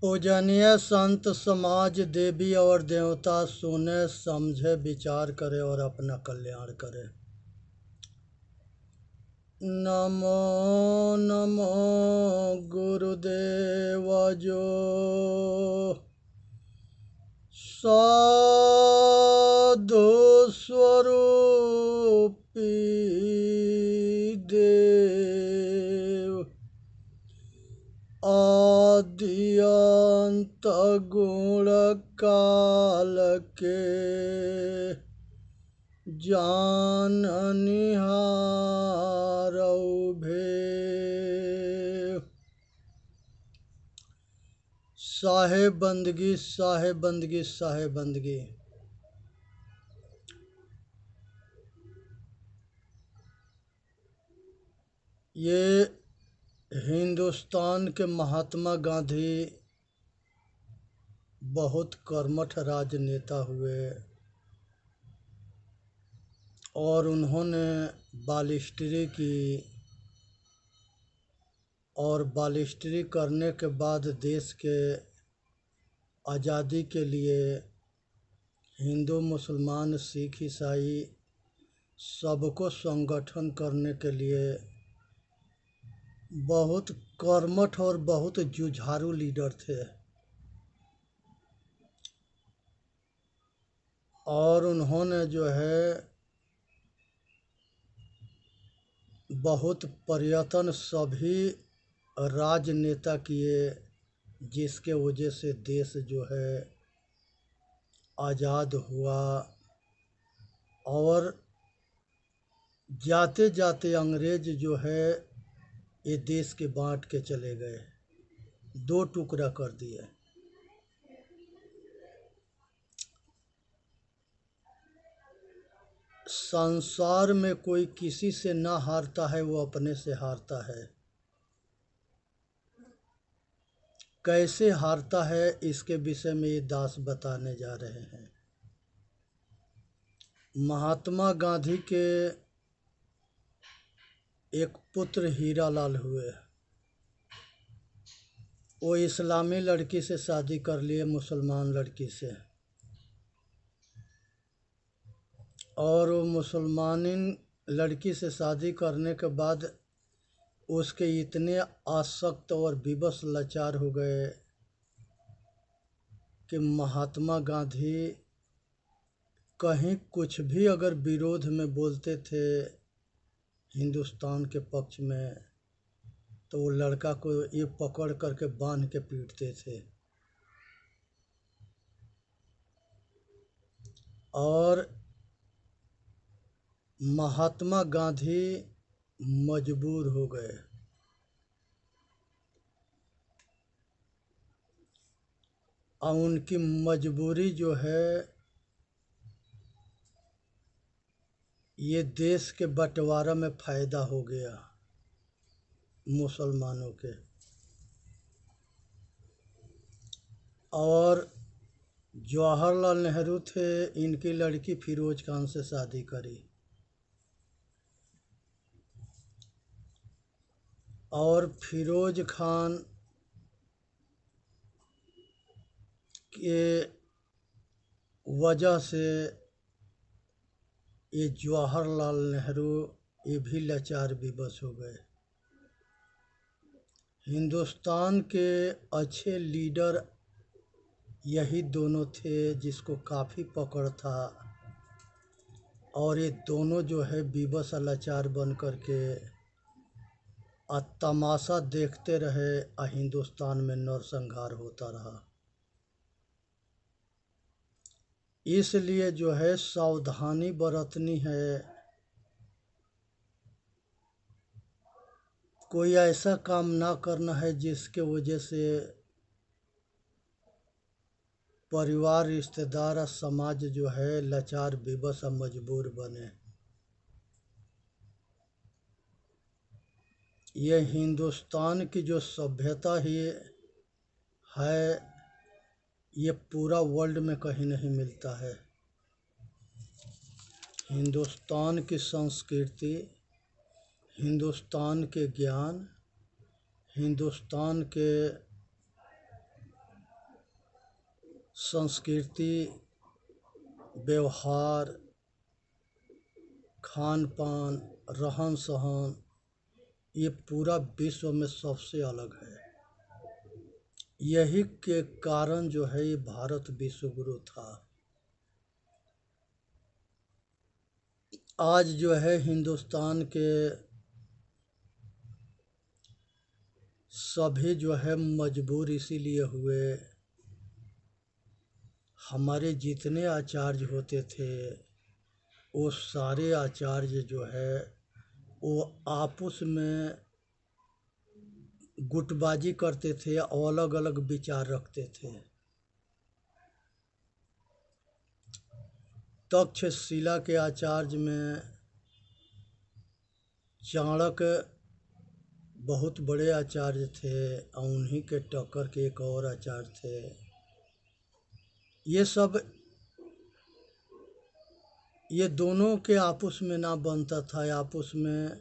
पूजनीय संत समाज देवी और देवता सुने समझे विचार करे और अपना कल्याण करे। नमो नमो गुरुदेव जो साधु स्वरूपी देव आद्यंत गुण काल के जाननिहारौ भेव। साहेब बंदगी साहेब बंदगी साहेब बंदगी। ये हिंदुस्तान के महात्मा गांधी बहुत कर्मठ राजनेता हुए और उन्होंने बैरिस्टरी की और बैरिस्टरी करने के बाद देश के आज़ादी के लिए हिंदू मुसलमान सिख ईसाई सबको संगठन करने के लिए बहुत कर्मठ और बहुत जुझारू लीडर थे। और उन्होंने जो है बहुत प्रयत्न सभी राजनेता किए जिसके वजह से देश जो है आज़ाद हुआ। और जाते जाते अंग्रेज जो है ये देश के बांट के चले गए, दो टुकड़ा कर दिए। संसार में कोई किसी से ना हारता है, वो अपने से हारता है। कैसे हारता है इसके विषय में ये दास बताने जा रहे हैं। महात्मा गांधी के एक पुत्र हीरालाल हुए। वो इस्लामी लड़की से शादी कर लिए, मुसलमान लड़की से। और वो मुसलमानी लड़की से शादी करने के बाद उसके इतने आसक्त और विवश लाचार हो गए कि महात्मा गांधी कहीं कुछ भी अगर विरोध में बोलते थे हिंदुस्तान के पक्ष में, तो वो लड़का को ये पकड़ करके बांध के पीटते थे। और महात्मा गांधी मजबूर हो गए। और उनकी मजबूरी जो है ये देश के बंटवारा में फ़ायदा हो गया मुसलमानों के। और जवाहरलाल नेहरू थे, इनकी लड़की फिरोज खान से शादी करी। और फिरोज खान के वजह से ये जवाहरलाल नेहरू ये भी लाचार विवश हो गए। हिंदुस्तान के अच्छे लीडर यही दोनों थे जिसको काफ़ी पकड़ था। और ये दोनों जो है विवश लाचार बन करके तमाशा देखते रहे और हिंदुस्तान में नरसंहार होता रहा। इसलिए जो है सावधानी बरतनी है। कोई ऐसा काम ना करना है जिसके वजह से परिवार, रिश्तेदार, समाज जो है लाचार विवश मजबूर बने। ये हिंदुस्तान की जो सभ्यता ही है ये पूरा वर्ल्ड में कहीं नहीं मिलता है। हिंदुस्तान की संस्कृति, हिंदुस्तान के ज्ञान, हिंदुस्तान के संस्कृति, व्यवहार, खान पान, रहन सहन, ये पूरा विश्व में सबसे अलग है। यही के कारण जो है ये भारत विश्व गुरु था। आज जो है हिंदुस्तान के सभी जो है मजबूर इसीलिए हुए, हमारे जितने आचार्य होते थे वो सारे आचार्य जो है वो आपस में गुटबाजी करते थे, अलग अलग विचार रखते थे। तक्षशिला के आचार्य में चाणक्य बहुत बड़े आचार्य थे और उन्हीं के टक्कर के एक और आचार्य थे। ये दोनों के आपस में ना बनता था, आपस में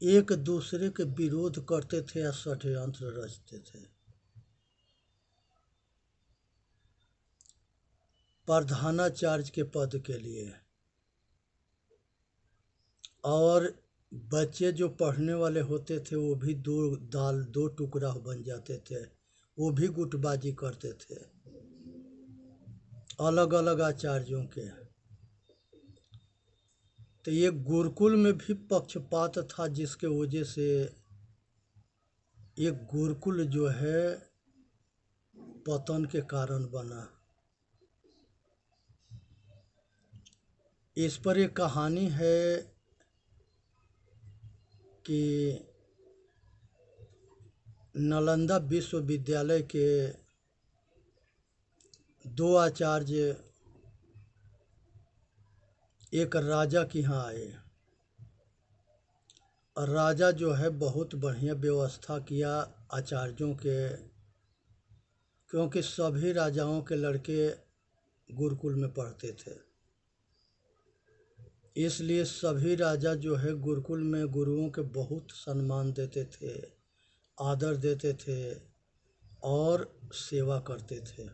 एक दूसरे के विरोध करते थे या षड्यंत्र रचते थे। प्रधानाचार्य के पद के लिए, और बच्चे जो पढ़ने वाले होते थे वो भी दो टुकड़ा बन जाते थे, वो भी गुटबाजी करते थे अलग अलग आचार्यों के। तो ये गुरुकुल में भी पक्षपात था, जिसके वजह से ये गुरुकुल जो है पतन के कारण बना। इस पर एक कहानी है कि नालंदा विश्वविद्यालय के दो आचार्य एक राजा के यहाँ आए, और राजा जो है बहुत बढ़िया व्यवस्था किया आचार्यों के, क्योंकि सभी राजाओं के लड़के गुरुकुल में पढ़ते थे, इसलिए सभी राजा जो है गुरुकुल में गुरुओं के बहुत सम्मान देते थे, आदर देते थे और सेवा करते थे।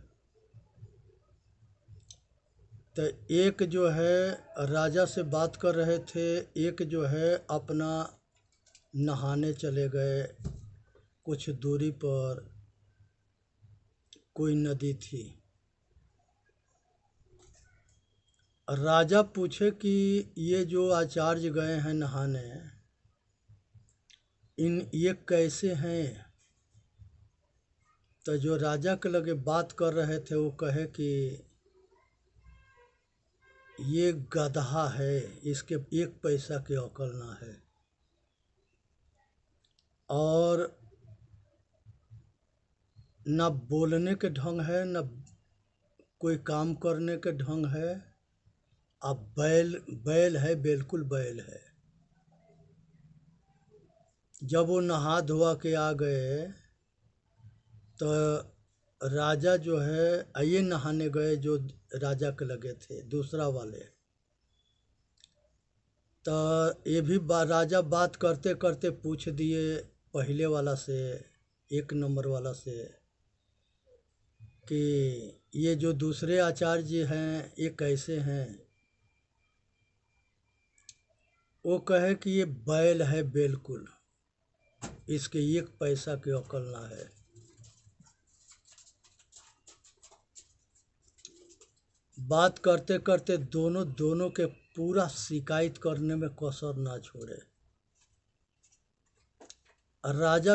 तो एक जो है राजा से बात कर रहे थे, एक जो है अपना नहाने चले गए। कुछ दूरी पर कोई नदी थी। राजा पूछे कि ये जो आचार्य गए हैं नहाने, ये कैसे हैं? तो जो राजा के लगे बात कर रहे थे वो कहे कि ये गधा है, इसके एक पैसा की अकल ना है, और न बोलने के ढंग है, न कोई काम करने के ढंग है। अब बैल है, बिल्कुल बैल है। जब वो नहा धोआ के आ गए तो राजा जो है ये नहाने गए, जो राजा के लगे थे दूसरा वाले। तो ये भी राजा बात करते करते पूछ दिए पहले वाला से, एक नंबर वाला से, कि ये जो दूसरे आचार्य हैं ये कैसे हैं? वो कहे कि ये बैल है बिल्कुल, इसके एक पैसा की अकल ना है। बात करते करते दोनों के पूरा शिकायत करने में कसर ना छोड़े। राजा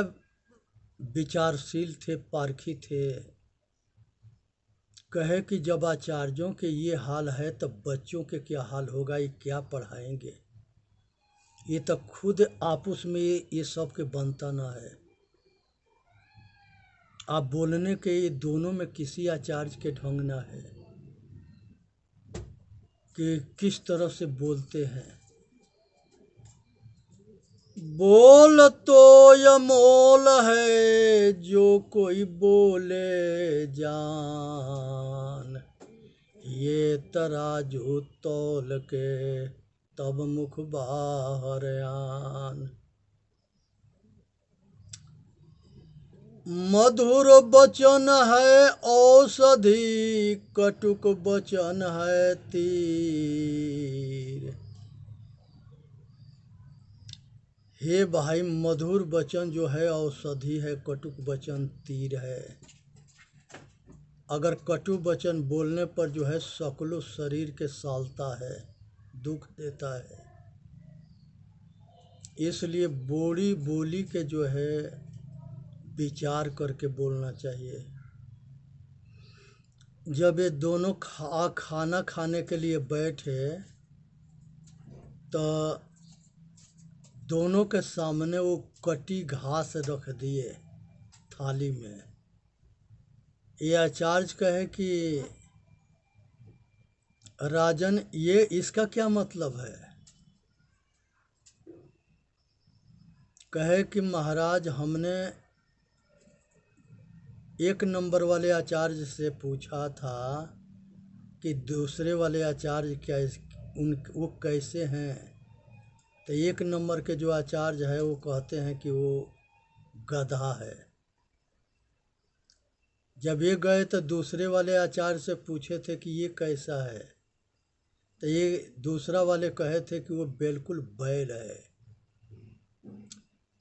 विचारशील थे, पारखी थे। कहे कि जब आचार्यों के ये हाल है तब बच्चों के क्या हाल होगा, ये क्या पढ़ाएंगे? ये तो खुद आपस में ये सब के बनता ना है। आप बोलने के ये दोनों में किसी आचार्य के ढंग ना है कि किस तरह से बोलते हैं। बोल तो अमोल है जो कोई बोले जान, ये तराजू तौल के तब मुख बाहर आन। मधुर वचन है औषधि, कटुक वचन है तीर। हे भाई, मधुर वचन जो है औषधि है, कटुक वचन तीर है। अगर कटु वचन बोलने पर जो है सकलो शरीर के सालता है, दुख देता है। इसलिए बोली बोली के जो है विचार करके बोलना चाहिए। जब ये दोनों खाना खाने के लिए बैठे तो दोनों के सामने वो कटी घास रख दिए थाली में। ये आचार्य कहे कि राजन, ये इसका क्या मतलब है? कहे कि महाराज, हमने एक नंबर वाले आचार्य से पूछा था कि दूसरे वाले आचार्य क्या वो कैसे हैं। तो एक नंबर के जो आचार्य है वो कहते हैं कि वो गधा है। जब ये गए तो दूसरे वाले आचार्य से पूछे थे कि ये कैसा है, तो ये दूसरा वाले कहे थे कि वो बिल्कुल बैल है।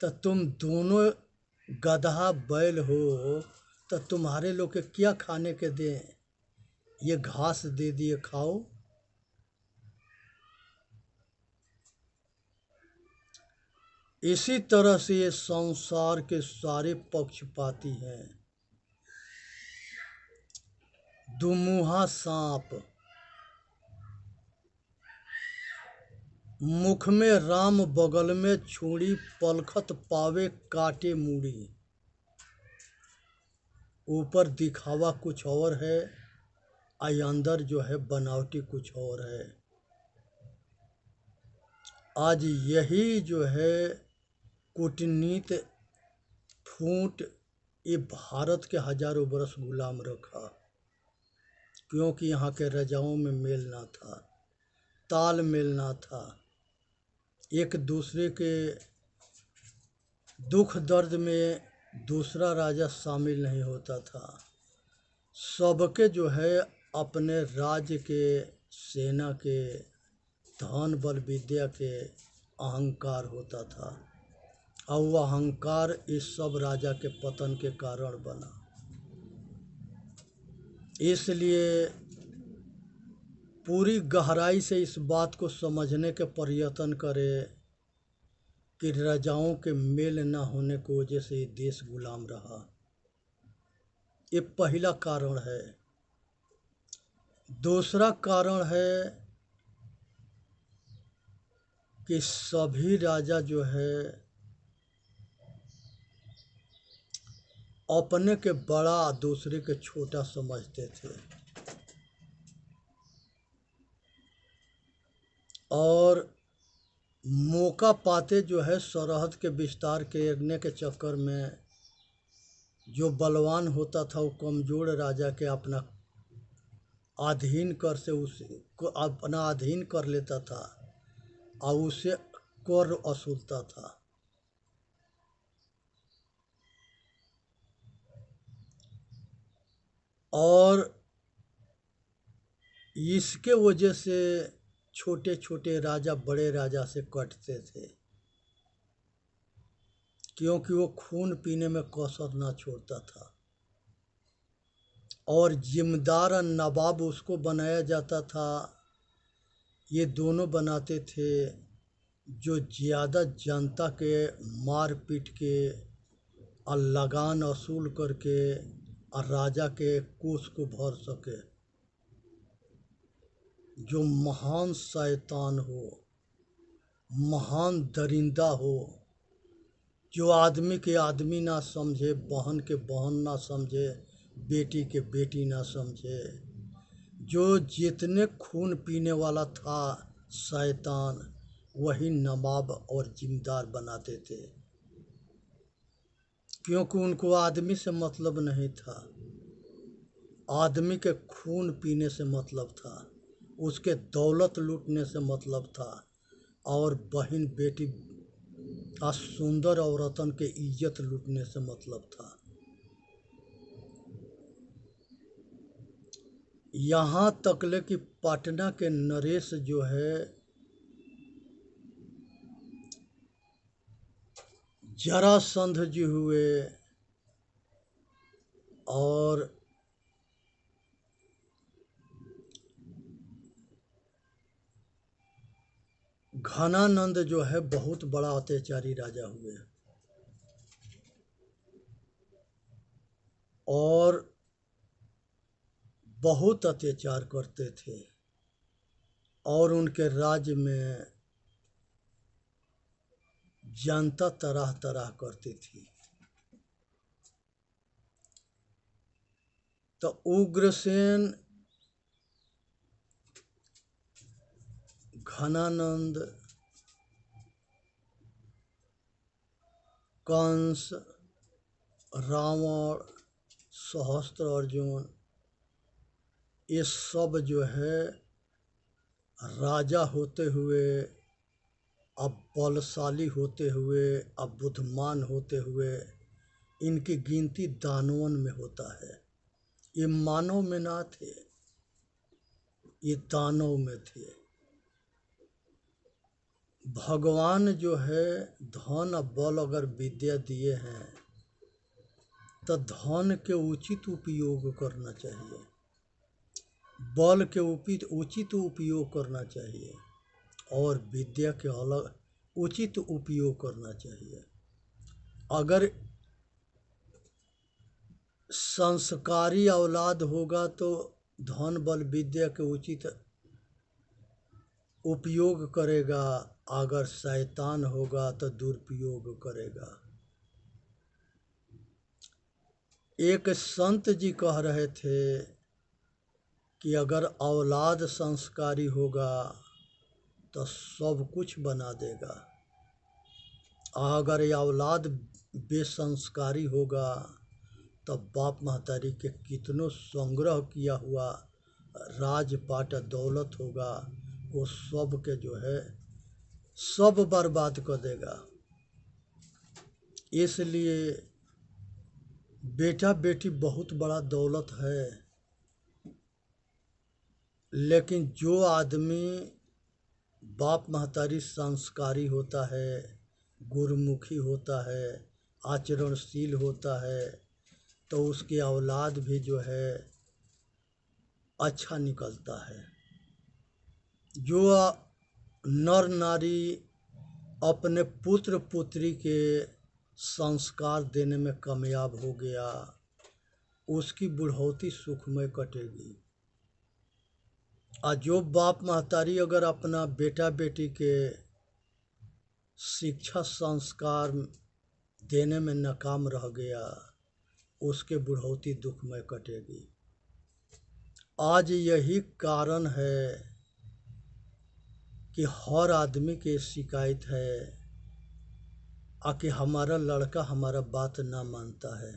तो तुम दोनों गधा बैल हो तो तुम्हारे लोग के क्या खाने के दें? ये घास दे दिए, खाओ। इसी तरह से ये संसार के सारे पक्षपाती हैं। दुमुहा सांप, मुख में राम बगल में छुरी, पलखत पावे काटे मूड़ी। ऊपर दिखावा कुछ और है, अंदर जो है बनावटी कुछ और है। आज यही जो है कूटनीति फूट ये भारत के हजारों बरस गुलाम रखा, क्योंकि यहाँ के राजाओं में मेल ना था, ताल मेल ना था। एक दूसरे के दुख दर्द में दूसरा राजा शामिल नहीं होता था। सबके जो है अपने राज्य के, सेना के, धन बल विद्या के अहंकार होता था, और वह अहंकार इस सब राजा के पतन के कारण बना। इसलिए पूरी गहराई से इस बात को समझने के प्रयत्न करें कि राजाओं के मेल न होने की वजह से ये देश गुलाम रहा। ये पहला कारण है। दूसरा कारण है कि सभी राजा जो है अपने के बड़ा दूसरे के छोटा समझते थे, और मौका पाते जो है सरहद के विस्तार करने के चक्कर में जो बलवान होता था वो कमजोर राजा के अपना अधीन कर से उसको अपना अधीन कर लेता था और उसे कर वसूलता था। और इसके वजह से छोटे छोटे राजा बड़े राजा से कटते थे, क्योंकि वो खून पीने में कसर ना छोड़ता था। और जिम्मेदार नवाब उसको बनाया जाता था। ये दोनों बनाते थे जो ज़्यादा जनता के मार पीट के और लगान वसूल करके और राजा के कोष को भर सके। जो महान शैतान हो, महान दरिंदा हो, जो आदमी के आदमी ना समझे, बहन के बहन ना समझे, बेटी के बेटी ना समझे, जो जितने खून पीने वाला था शैतान, वही नवाब और जिम्मेदार बनाते थे, क्योंकि उनको आदमी से मतलब नहीं था, आदमी के खून पीने से मतलब था, उसके दौलत लूटने से मतलब था, और बहन बेटी और सुंदर औरतन के इज्जत लूटने से मतलब था। यहाँ तक ले कि पटना के नरेश जो है जरासंध जी हुए और घनानंद जो है बहुत बड़ा अत्याचारी राजा हुए और बहुत अत्याचार करते थे और उनके राज्य में जनता तरह तरह करती थी। तो उग्रसेन, घनानंद, कंस, रावण, सहस्त्रार्जुन, ये सब जो है राजा होते हुए, अब बलशाली होते हुए, अब बुद्धिमान होते हुए, इनकी गिनती दानवन में होता है। ये मानव में ना थे, ये दानव में थे। भगवान जो है धन और बल अगर विद्या दिए हैं तो धन के उचित उपयोग करना चाहिए, बल के उचित उपयोग करना चाहिए और विद्या के अलग उचित उपयोग करना चाहिए। अगर संस्कारी औलाद होगा तो धन बल विद्या के उचित उपयोग करेगा, अगर शैतान होगा तो दुरुपयोग करेगा। एक संत जी कह रहे थे कि अगर औलाद संस्कारी होगा तो सब कुछ बना देगा, अगर ये औलाद बेसंस्कारी होगा तो बाप महतारी के कितनों संग्रह किया हुआ राजपाट दौलत होगा वो सब के जो है सब बर्बाद कर देगा। इसलिए बेटा बेटी बहुत बड़ा दौलत है, लेकिन जो आदमी बाप महतारी संस्कारी होता है, गुरुमुखी होता है, आचरणशील होता है तो उसकी औलाद भी जो है अच्छा निकलता है। जो नर नारी अपने पुत्र पुत्री के संस्कार देने में कामयाब हो गया उसकी बुढ़ौती सुखमय कटेगी, और जो बाप महतारी अगर अपना बेटा बेटी के शिक्षा संस्कार देने में नाकाम रह गया उसके बुढ़ौती दुखमय कटेगी। आज यही कारण है कि हर आदमी की शिकायत है कि हमारा लड़का हमारा बात ना मानता है।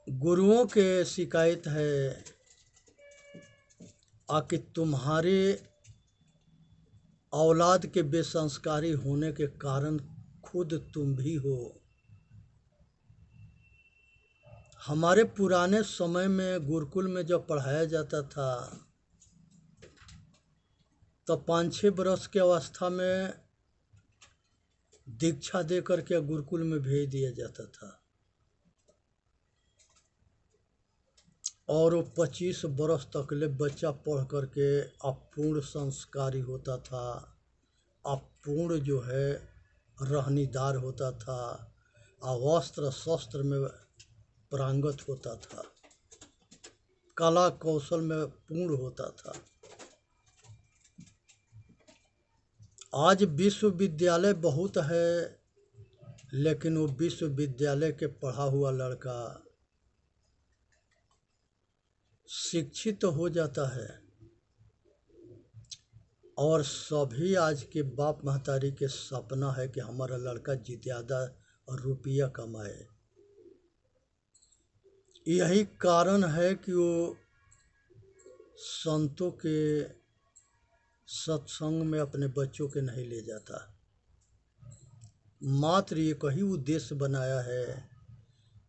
गुरुओं के शिकायत है कि तुम्हारे औलाद के बेसंस्कारी होने के कारण खुद तुम भी हो। हमारे पुराने समय में गुरुकुल में जब पढ़ाया जाता था तो 5-6 बरस की अवस्था में दीक्षा दे करके गुरुकुल में भेज दिया जाता था और वो 25 बरस तक ले बच्चा पढ़ करके अपूर्ण संस्कारी होता था, अपूर्ण जो है रहनीदार होता था, वस्त्र शस्त्र में प्रांगत होता था, कला कौशल में पूर्ण होता था। आज विश्वविद्यालय बहुत है लेकिन वो विश्वविद्यालय के पढ़ा हुआ लड़का शिक्षित हो जाता है और सभी आज के बाप महतारी के सपना है कि हमारा लड़का ज़्यादा रुपया कमाए। यही कारण है कि वो संतों के सत्संग में अपने बच्चों के नहीं ले जाता। मात्र ये कही उद्देश्य बनाया है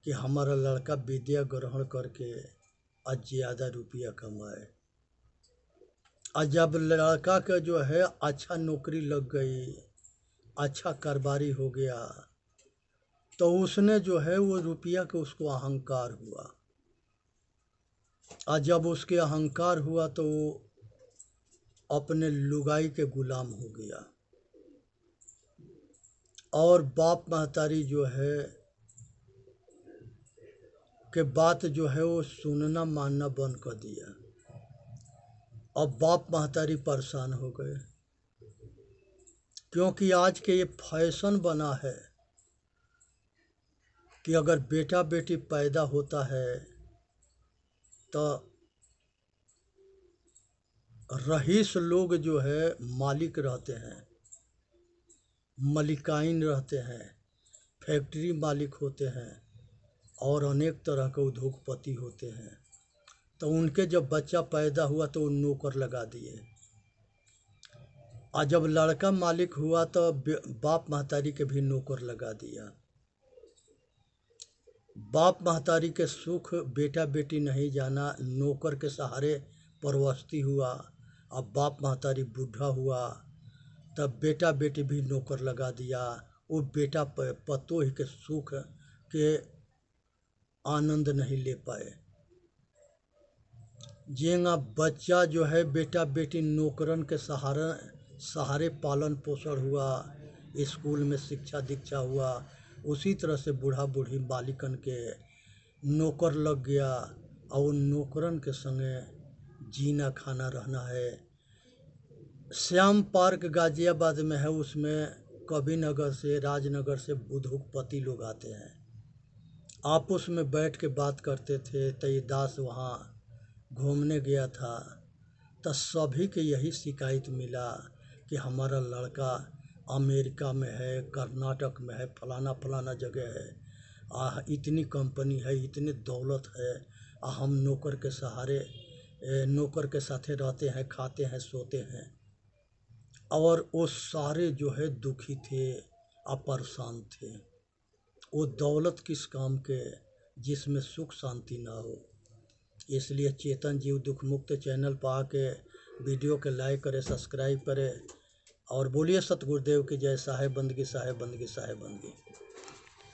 कि हमारा लड़का विद्या ग्रहण करके आज ज़्यादा रुपया कमाए। और जब लड़का का जो है अच्छा नौकरी लग गई, अच्छा कारोबारी हो गया, तो उसने जो है वो रुपया का उसको अहंकार हुआ। और जब उसके अहंकार हुआ तो वो अपने लुगाई के गुलाम हो गया और बाप महतारी जो है के बात जो है वो सुनना मानना बंद कर दिया। अब बाप महतारी परेशान हो गए, क्योंकि आज के ये फैशन बना है कि अगर बेटा बेटी पैदा होता है तो रईस लोग जो है मालिक रहते हैं, मलिकाइन रहते हैं, फैक्ट्री मालिक होते हैं और अनेक तरह के उद्योगपति होते हैं। तो उनके जब बच्चा पैदा हुआ तो वो नौकर लगा दिए। और जब लड़का मालिक हुआ तो बाप महतारी के भी नौकर लगा दिया। बाप महतारी के सुख बेटा बेटी नहीं जाना, नौकर के सहारे परवस्ती हुआ। अब बाप महतारी बूढ़ा हुआ तब बेटा बेटी भी नौकर लगा दिया। वो बेटा पतोह के सुख के आनंद नहीं ले पाए। जेंगा बच्चा जो है बेटा बेटी नौकरन के सहारे पालन पोषण हुआ, स्कूल में शिक्षा दीक्षा हुआ, उसी तरह से बूढ़ा बूढ़ी मालिकन के नौकर लग गया और उन नौकरन के संगे जीना खाना रहना है। श्याम पार्क गाजियाबाद में है, उसमें कवि नगर से राजनगर से उद्योगपति लोग आते हैं, आपस में बैठ के बात करते थे। तई दास वहाँ घूमने गया था तो सभी के यही शिकायत मिला कि हमारा लड़का अमेरिका में है, कर्नाटक में है, फलाना फलाना जगह है, इतनी कंपनी है, इतनी दौलत है, हम नौकर के सहारे नौकर के साथे रहते हैं, खाते हैं, सोते हैं। और वो सारे जो है दुखी थे, परेशान थे। वो दौलत किस काम के जिसमें सुख शांति ना हो। इसलिए चेतन जीव दुख मुक्त चैनल पर आके वीडियो के लाइक करें, सब्सक्राइब करें और बोलिए सतगुरुदेव की जय। साहेब बंदगी, साहेब बंदगी, साहेब बंदगी।